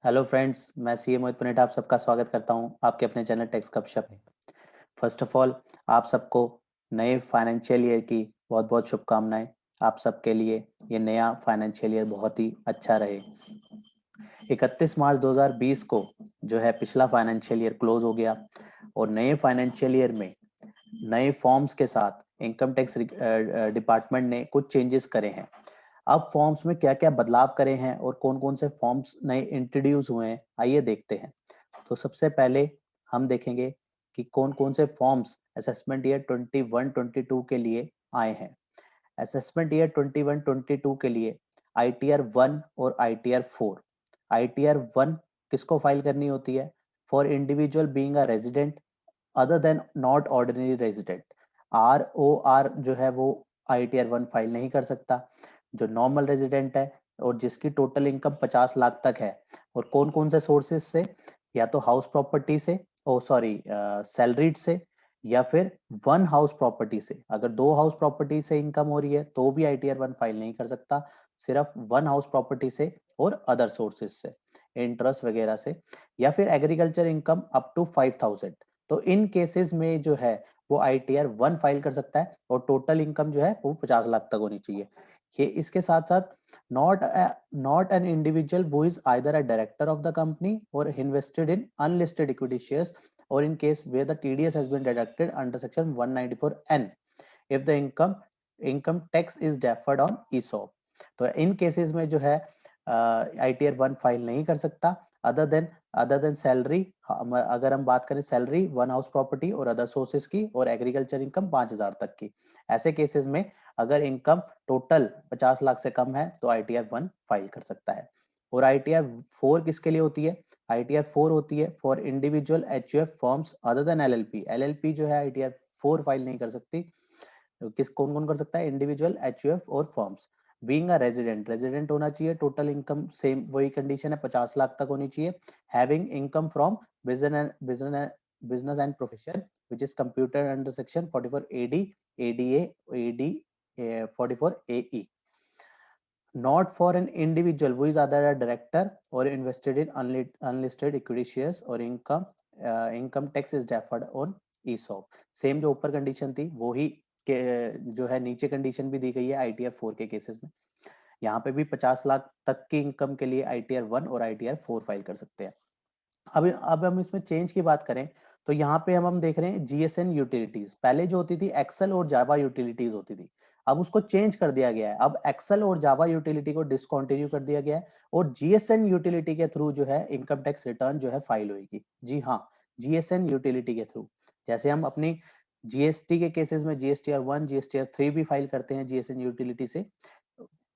Hello friends, मैं CA मोहित पुनेटा आप सबका स्वागत करता हूं आपके अपने चैनल टेक्स गपशप में। फर्स्ट ऑफ ऑल, आप सबको नए फाइनेंशियल ईयर की बहुत बहुत शुभकामनाएं। आप सबके लिए ये नया फाइनेंशियल ईयर बहुत ही अच्छा रहे। 31 मार्च 2020 को जो है पिछला फाइनेंशियल ईयर क्लोज हो गया और नए फाइनेंशियल ईयर में नए फॉर्म्स के साथ इनकम टैक्स डिपार्टमेंट ने कुछ चेंजेस करे हैं। अब फॉर्म्स में क्या क्या बदलाव करे हैं और कौन कौन से फॉर्म्स नए इंट्रोड्यूस हुए हैं, आइए देखते हैं। तो सबसे पहले हम देखेंगे कि कौन कौन से फॉर्म्स असेसमेंट ईयर 21-22 के लिए आए हैं। असेसमेंट ईयर 21-22 के लिए ITR 1 और ITR 4। ITR 1 किसको फाइल करनी होती है? For individual being a resident other than not ordinary resident. ROR जो है वो ITR 1 फाइल नहीं कर सकता। जो नॉर्मल रेजिडेंट है और जिसकी टोटल इनकम 50 लाख तक है, और कौन कौन से सोर्सेज से, या तो हाउस प्रॉपर्टी से, ओ सॉरी सैलरीड से, या फिर वन हाउस प्रॉपर्टी से। अगर दो हाउस प्रॉपर्टी से इनकम हो रही है तो भी ITR 1 फाइल नहीं कर सकता, सिर्फ वन हाउस प्रॉपर्टी से और अदर सोर्सेज से, इंटरेस्ट वगैरह से, या फिर एग्रीकल्चर इनकम अप टू 5000। तो इन केसेस में जो है वो ITR 1 फाइल कर सकता है और टोटल इनकम जो है वो 50 लाख तक होनी चाहिए। ये इसके साथ साथ not an individual who is either a director of the company और invested in unlisted equity shares, or in case where the TDS has been deducted under section 194N if the income tax is deferred on ESOP। तो इन cases में जो है ITR 1 file नहीं कर सकता। Other than salary, अगर हम बात करें सैलरी, वन हाउस प्रॉपर्टी और अदर सोर्सेज की, और एग्रीकल्चर इनकम 5000 तक की, ऐसे केसेस में अगर इनकम टोटल 50 लाख से कम है तो ITR 1 फाइल कर सकता है। और ITR 4 किसके लिए होती है? ITR 4 होती है for individual HUF forms other than LLP। LLP जो है ITR 4 फाइल नहीं कर सकती। कौन कौन कर सकता है? इंडिविजुअल HUF और फॉर्म्स। बीइंग अ रेजिडेंट होना चाहिए, टोटल इनकम सेम वही कंडीशन है, 50 लाख तक होनी चाहिए। Having income from business and profession which is computer under section 44 AD, ADA, AD 44 AE। Not for an individual who is either a director or invested in unlisted equity shares or income tax is deferred on ESOP। Same जो ऊपर condition थी वो ही जो है नीचे condition भी दी गई है ITR 4 के केसेस में। यहाँ पे भी 50 लाख तक की इनकम के लिए ITR 1 और ITR 4 फाइल कर सकते हैं। अब हम इसमें चेंज की बात करें तो यहाँ पे हम देख रहे हैं GSN यूटिलिटीज। पहले जो होती थी एक्सेल और जावा यूटिलिटीज होती थी, अब उसको चेंज कर दिया गया है। अब एक्सेल और जावा यूटिलिटी को डिसकंटिन्यू कर दिया गया है और GSN यूटिलिटी के थ्रू जो है इनकम टैक्स रिटर्न जो है फाइल होगी। जी हाँ, GSN यूटिलिटी के थ्रू। जैसे हम अपनी GST के केसेस में GSTR 1, GSTR 3 भी फाइल करते हैं GSN यूटिलिटी से,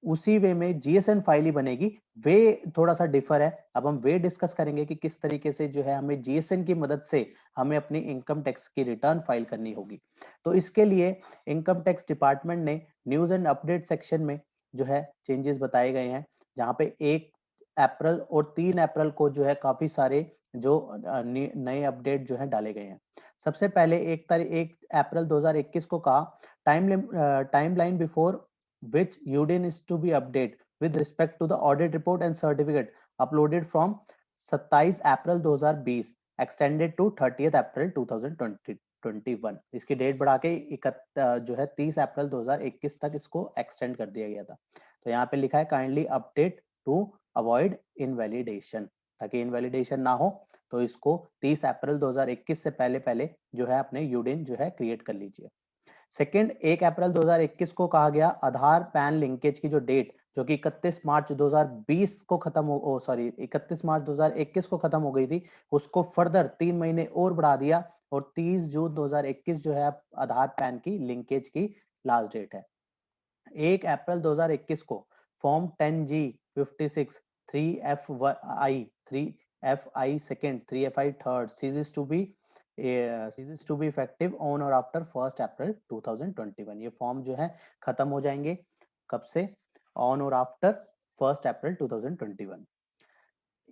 उसी वे में GSN फाइल ही बनेगी। वे थोड़ा सा डिफर है। अब हम वे डिस्कस करेंगे कि किस तरीके से जो है हमें GSN की मदद से हमें अपनी इनकम टैक्स की रिटर्न फाइल करनी होगी। तो इसके लिए इनकम टैक्स डिपार्टमेंट ने न्यूज एंड अपडेट सेक्शन में जो है चेंजेस बताए गए हैं, जहां पे 1 अप्रैल और 3 अप्रैल को जो है काफी सारे जो नए अपडेट जो है डाले गए हैं। सबसे पहले 1 अप्रैल 2021 को कहा, timeline before which UDIN is to be updated with respect to the audit report and certificate uploaded from 27 April 2020 extended to 30 अप्रैल 2021। इसकी डेट बढ़ा के जो है 30 अप्रैल 2021 तक इसको एक्सटेंड कर दिया गया था। तो यहाँ पे लिखा है kindly update to avoid invalidation, ताकि इनवैलिडेशन ना हो तो इसको 30 अप्रैल 2021 से पहले पहले जो है अपने यूडिन जो है क्रिएट कर लीजिए। सेकेंड, 1 अप्रैल 2021 को कहा गया आधार पैन लिंकेज की जो डेट जो कि 31 मार्च 2020 को खत्म हो सॉरी 31 मार्च 2021 को खत्म हो गई थी, उसको फर्दर 3 महीने और बढ़ा दिया और 30 जून 2021 जो है आधार पैन की लिंकेज की लास्ट डेट है। 1 अप्रैल 2021 को form 10G 56 3FI 3FI second 3FI third ceases to be effective on or after 1 अप्रैल 2021। ये फॉर्म जो है खत्म हो जाएंगे कब से? ऑन और आफ्टर 1 अप्रैल 2021।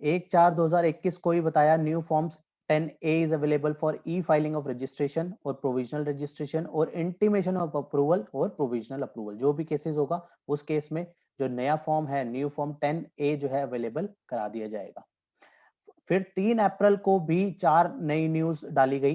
1/4/2021 को ही बताया new forms 10A is available for e-filing of registration और provisional registration और intimation of approval और provisional approval। जो भी केसेस होगा उस केस में जो नया फॉर्म है न्यू फॉर्म 10A जो है अवेलेबल करा दिया जाएगा। फिर 3 अप्रैल को भी 4 नई न्यूज डाली गई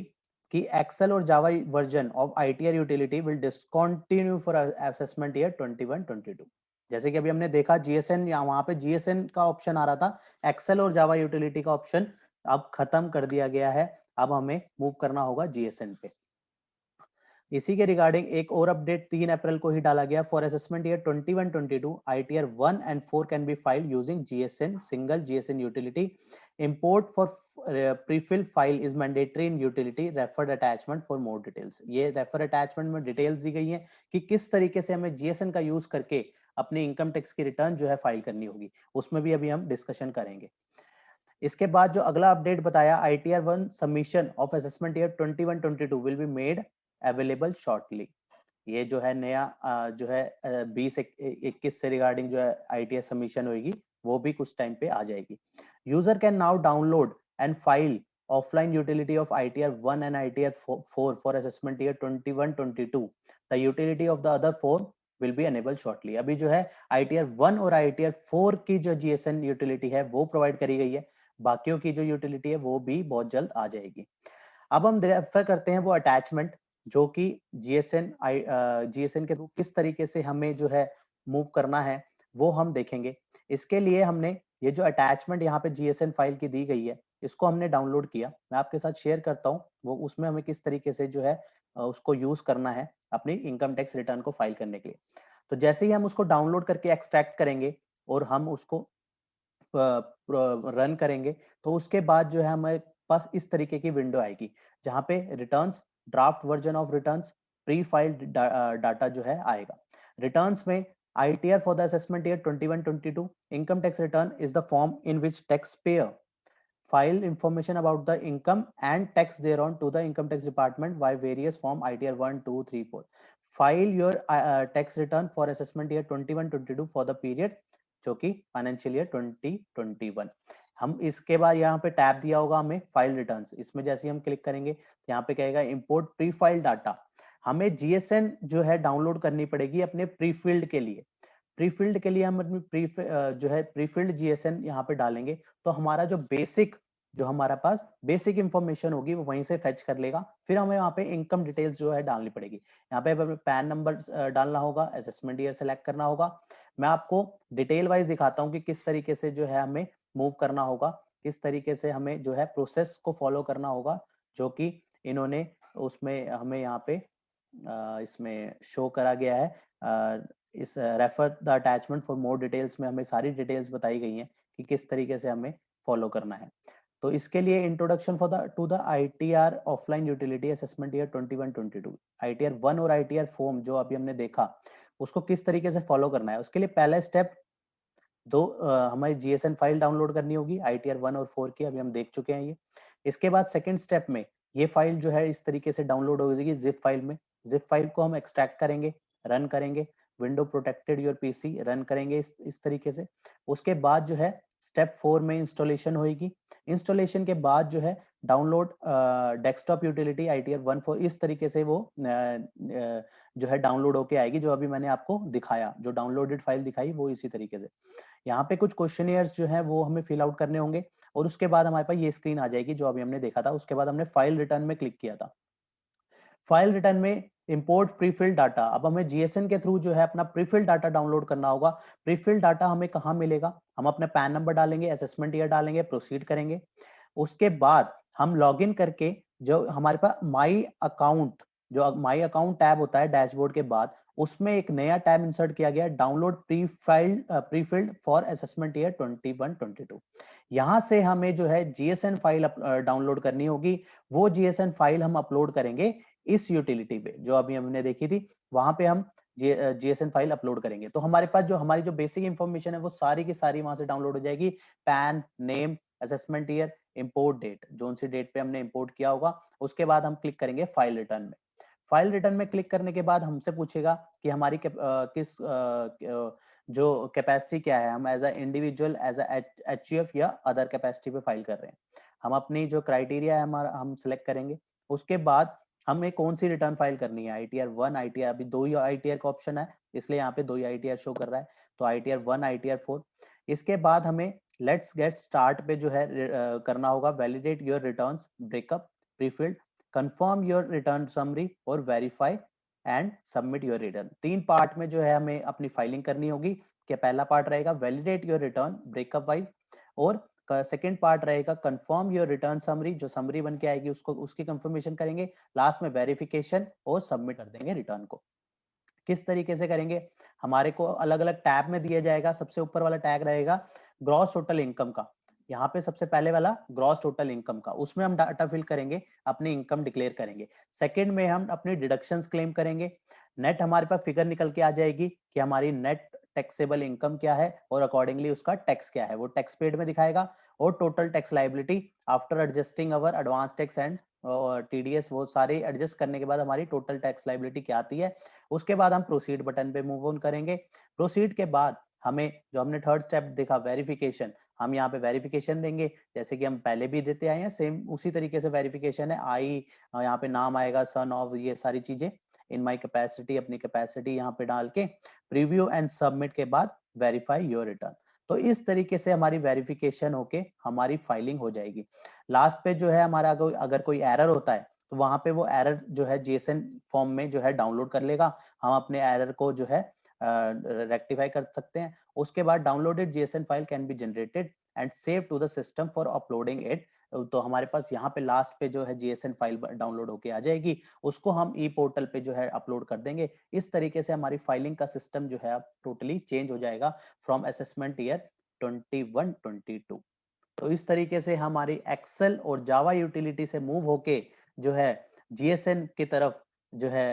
कि एक्सेल और Java version of ITR utility will discontinue for assessment year 21-22। जैसे कि अभी हमने देखा जीएसएन, या वहां पे जीएसएन का ऑप्शन आ रहा था, एक्सेल और जावा यूटिलिटी का ऑप्शन अब खत्म कर दिया गया है। अब हमें मूव करना होगा जीएसएन पे। इसी के रिगार्डिंग एक और अपडेट 3 अप्रैल को ही डाला गया। For assessment year 21-22 ITR 1 and 4 can be filed using GSN single GSN utility. Import for prefill file is mandatory in utility referred attachment for more details. ये रेफर अटैचमेंट में डिटेल्स दी गई हैं कि किस तरीके से हमें जीएसएन का यूज करके अपनी इनकम टैक्स की रिटर्न जो है फाइल करनी होगी, उसमें भी अभी हम डिस्कशन करेंगे। इसके बाद जो अगला अपडेट बताया, ITR 1 submission of assessment year 21-22 will be made available shortly. ये जो है नया जो है 20-21 से रिगार्डिंग जो है आईटीआर सबमिशन होगी, वो भी कुछ टाइम पे आ जाएगी। User can now download and file offline utility of ITR 1 and ITR 4 for assessment year 21-22। The utility of the other 4 will be enable shortly. अभी जो है आईटीआर 1 और आईटीआर 4 की जो जीएसएन यूटिलिटी है वो प्रोवाइड करी गई है, बाकियों की जो यूटिलिटी है वो भी बहुत जल्द आ जाएगी। अब हम रेफर करते हैं वो अटैचमेंट जो कि जीएसएन के थ्रू किस तरीके से हमें जो है मूव करना है वो हम देखेंगे। इसके लिए हमने ये जो अटैचमेंट यहाँ पे जीएसएन फाइल की दी गई है, इसको हमने डाउनलोड किया। मैं आपके साथ शेयर करता हूँ वो, उसमें हमें किस तरीके से जो है उसको यूज करना है अपनी इनकम टैक्स रिटर्न को फाइल करने के लिए। तो जैसे ही हम उसको डाउनलोड करके एक्सट्रैक्ट करेंगे और हम उसको रन करेंगे, तो उसके बाद जो है हमारे पास इस तरीके की विंडो आएगी जहां पे returns, draft version of returns, pre filed data जो है आएगा। रिटर्न्स में ITR for the assessment year 21-22 income tax return is the form in which taxpayer file information about the income and tax thereon to the income tax department by various form ITR 1, 2, 3, 4. File your tax return for assessment year 21-22 for the period जो कि financial year 2021। हम इसके बाद यहाँ पे tab दिया होगा हमें फाइल रिटर्न्स, इसमें जैसे ही हम क्लिक करेंगे तो यहाँ पे कहेगा इंपोर्ट प्री फाइल डाटा। हमें जीएसएन जो है डाउनलोड करनी पड़ेगी अपने प्रीफिल्ड के लिए। प्रीफिल्ड के लिए हम अपनी जो है प्रीफिल्ड जीएसएन यहाँ पे डालेंगे तो हमारा जो बेसिक, जो हमारा पास बेसिक इंफॉर्मेशन होगी वो वहीं से फेच कर लेगा। फिर हमें वहाँ पे इनकम डिटेल्स जो है डालनी पड़ेगी। यहाँ पे पैन नंबर डालना होगा, असेसमेंट ईयर सेलेक्ट करना होगा। मैं आपको डिटेल वाइज दिखाता हूँ कि किस तरीके से जो है हमें मूव करना होगा, किस तरीके से हमें जो है प्रोसेस को फॉलो करना होगा, जो कि इन्होंने उसमें हमें यहाँ पे इसमें शो करा गया है। इस refer the attachment for more details में हमें सारी डिटेल्स बताई गई हैं कि किस तरीके से हमें फॉलो करना है। तो इसके लिए introduction for the two the ITR offline utility assessment year 21-22, ITR 1 और आईटीआर फॉर्म जो अभी हमने देखा उसको किस तरीके से फॉलो करना है। उसके लिए पहला स्टेप हमारी जीएसएन फाइल डाउनलोड करनी होगी आईटीआर 1 और 4 की, अभी हम देख चुके हैं ये। इसके बाद सेकंड स्टेप में ये फाइल जो है इस तरीके से डाउनलोड हो जाएगी जिप फाइल में। जिप फाइल को हम एक्सट्रैक्ट करेंगे, रन करेंगे, window protected your PC run करेंगे इस तरीके से। उसके बाद जो है स्टेप 4 में इंस्टॉलेशन होगी। इंस्टॉलेशन के बाद जो है डाउनलोड डेस्कटॉप यूटिलिटी आईटीआर 1.4 इस तरीके से वो जो है डाउनलोड होके आएगी, जो अभी मैंने आपको दिखाया, जो डाउनलोडेड फाइल दिखाई वो इसी तरीके से। यहाँ पे कुछ क्वेश्चनियर्स जो है वो हमें फिल आउट करने होंगे और उसके बाद हमारे पास ये स्क्रीन आ जाएगी जो अभी हमने देखा था। उसके बाद हमने फाइल रिटर्न में क्लिक किया था। फाइल रिटर्न में इंपोर्ट प्रीफिल्ड डाटा, अब हमें जीएसएन के थ्रू जो है अपना प्रीफिल्ड डाटा डाउनलोड करना होगा। प्रीफिल्ड डाटा हमें कहाँ मिलेगा, हम अपने पैन नंबर डालेंगे, असेसमेंट ईयर डालेंगे, प्रोसीड करेंगे। उसके बाद हम लॉगिन करके जो हमारे पास माई अकाउंट, जो माई अकाउंट टैब होता है डैशबोर्ड के बाद, उसमें एक नया टैब इंसर्ट किया गया, download prefilled for assessment year 21-22। यहाँ से हमें जो है जीएसएन फाइल डाउनलोड करनी होगी। वो जीएसएन फाइल हम अपलोड करेंगे इस यूटिलिटी पे जो अभी हमने देखी थी, वहां पे हम जीएसएन फाइल अपलोड करेंगे। तो हमारे पास जो हमारी जो बेसिक इंफॉर्मेशन है वो सारी की सारी वहां से डाउनलोड हो जाएगी। PAN, name, assessment year, import date, zone C date पे हमने इंपोर्ट किया होगा। उसके बाद हम क्लिक करेंगे फाइल रिटर्न में। फाइल रिटर्न में क्लिक करने के बाद हमसे पूछेगा कि हमारी किस जो कैपेसिटी क्या है, हम as a individual, as a HUF या अदर कैपेसिटी पे फाइल कर रहे हैं। हम अपनी जो क्राइटेरिया है हमारा हम सिलेक्ट करेंगे। उसके बाद हमें कौन सी रिटर्न फाइल करनी है, आईटीआर 1, आईटीआर, अभी दो ही आईटीआर का ऑप्शन है इसलिए यहाँ पे दो ही आईटीआर शो कर रहा है, तो आईटीआर 1, आईटीआर 4। इसके बाद हमें लेट्स गेट स्टार्ट पे जो है करना होगा validate your returns, breakup, prefilled, confirm your return summary और verify and submit your return. 3 part में जो है हमें अपनी फाइलिंग करनी होगी कि पहला पार्ट रहेगा validate your return breakup wise, और सेकेंड पार्ट रहेगा कंफर्म योर रिटर्न समरी, जो समरी बन के आएगी उसको उसकी कंफर्मेशन करेंगे, लास्ट में वेरिफिकेशन और सबमिट कर देंगे रिटर्न को। किस तरीके से करेंगे, हमारे को अलग अलग टैब में दिया जाएगा। सबसे ऊपर वाला टैग रहेगा ग्रॉस टोटल इनकम का, यहाँ पे सबसे पहले वाला ग्रॉस टोटल इनकम का, उसमें हम डाटा फिल करेंगे, अपनी इनकम डिक्लेयर करेंगे। सेकंड में हम अपनी डिडक्शंस क्लेम करेंगे। नेट हमारे पास फिगर निकल के आ जाएगी कि हमारी नेट टैक्सेबल इनकम क्या है और अकॉर्डिंगली उसका टैक्स क्या है, वो टैक्स पेड में दिखाएगा। और total tax liability after adjusting our advance tax and TDS, वो सारे एडजस्ट करने के बाद हमारी टोटल टैक्स लाइबिलिटी क्या आती है। उसके बाद हम प्रोसीड बटन पे मूव ऑन करेंगे। प्रोसीड के बाद हमें जो हमने थर्ड स्टेप देखा वेरिफिकेशन, हम यहाँ पे वेरिफिकेशन देंगे जैसे कि हम पहले भी देते आए हैं, सेम उसी तरीके से वेरिफिकेशन है। आई यहाँ पे नाम आएगा, सन ऑफ, ये सारी चीजें, इन माई कैपेसिटी, अपनी कैपेसिटी यहाँ पे डाल के प्रीव्यू एंड सबमिट के बाद वेरीफाई योर रिटर्न। तो इस तरीके से हमारी वेरिफिकेशन होके हमारी फाइलिंग हो जाएगी। लास्ट पे जो है हमारा अगर कोई एरर होता है तो वहां पे वो एरर जो है जेसन फॉर्म में जो है डाउनलोड कर लेगा, हम अपने एरर को जो है रेक्टिफाई कर सकते हैं। उसके बाद downloaded JSON file can be generated and save to the system for uploading it. तो हमारे पास यहाँ पे लास्ट पे जो है जेएसएन फाइल डाउनलोड होके आ जाएगी, उसको हम ई पोर्टल पे जो है अपलोड कर देंगे। इस तरीके से हमारी फाइलिंग का सिस्टम जो है अब टोटली चेंज हो जाएगा फ्रॉम असेसमेंट ईयर 21-22। तो इस तरीके से हमारी एक्सेल और जावा यूटिलिटी से मूव होके जो है जीएसएन की तरफ जो है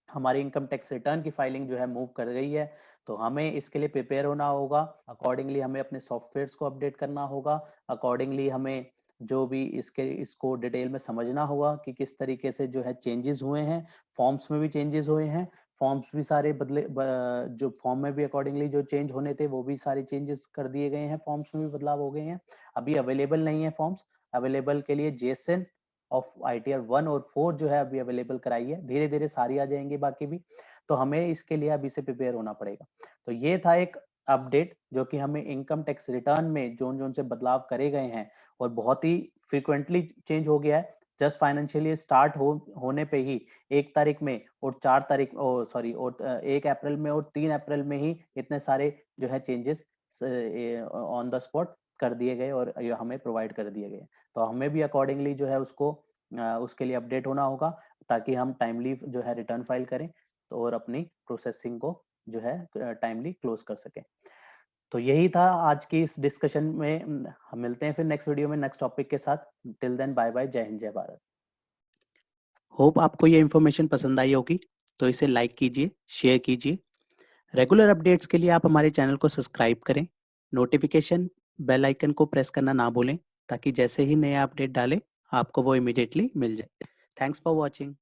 हमारी इनकम टैक्स रिटर्न की फाइलिंग जो है मूव कर गई है। तो हमें इसके लिए प्रिपेयर होना होगा, अकॉर्डिंगली हमें अपने सॉफ्टवेयर्स को अपडेट करना होगा, अकॉर्डिंगली हमें जो भी इसको डिटेल में समझना होगा कि किस तरीके से जो है चेंजेस हुए हैं। फॉर्म्स में भी चेंजेस हुए हैं, फॉर्म्स भी सारे बदले, जो फॉर्म में भी अकॉर्डिंगली जो चेंज होने थे वो भी सारे चेंजेस कर दिए गए हैं, फॉर्म्स में भी बदलाव हो गए हैं। अभी अवेलेबल नहीं है फॉर्म्स, अवेलेबल के लिए जेसन ऑफ आईटीआर 1 और 4 जो है अभी अवेलेबल कराई है, धीरे धीरे सारी आ जाएंगी बाकी भी। तो हमें इसके लिए अभी से प्रिपेयर होना पड़ेगा। तो ये था एक अपडेट जो कि हमें इनकम टैक्स रिटर्न में जोन जोन से बदलाव करे गए हैं और बहुत ही फ्रिक्वेंटली चेंज हो गया है। जस्ट फाइनेंशियल ईयर स्टार्ट होने पे ही 1 तारीख में और 4 तारीख सॉरी और 1 अप्रैल में और 3 अप्रैल में ही इतने सारे जो है चेंजेस ऑन द स्पॉट कर दिए गए और हमें प्रोवाइड कर दिए गए। तो हमें भी अकॉर्डिंगली जो है उसको उसके लिए अपडेट होना होगा ताकि हम टाइमली जो है रिटर्न फाइल करें तो और अपनी प्रोसेसिंग को जो है टाइमली क्लोज कर सकें। तो यही था आज की इस डिस्कशन में। हम मिलते हैं फिर नेक्स्ट वीडियो में नेक्स्ट टॉपिक के साथ। टिल देन बाय बाय, जय हिंद जय भारत। होप आपको ये इन्फॉर्मेशन पसंद आई होगी, तो इसे लाइक कीजिए, शेयर कीजिए। रेगुलर अपडेट्स के लिए आप हमारे चैनल को सब्सक्राइब करें, नोटिफिकेशन बेल आइकन को प्रेस करना ना भूलें ताकि जैसे ही नया अपडेट डालें आपको वो इमीडिएटली मिल जाए। Thanks for watching.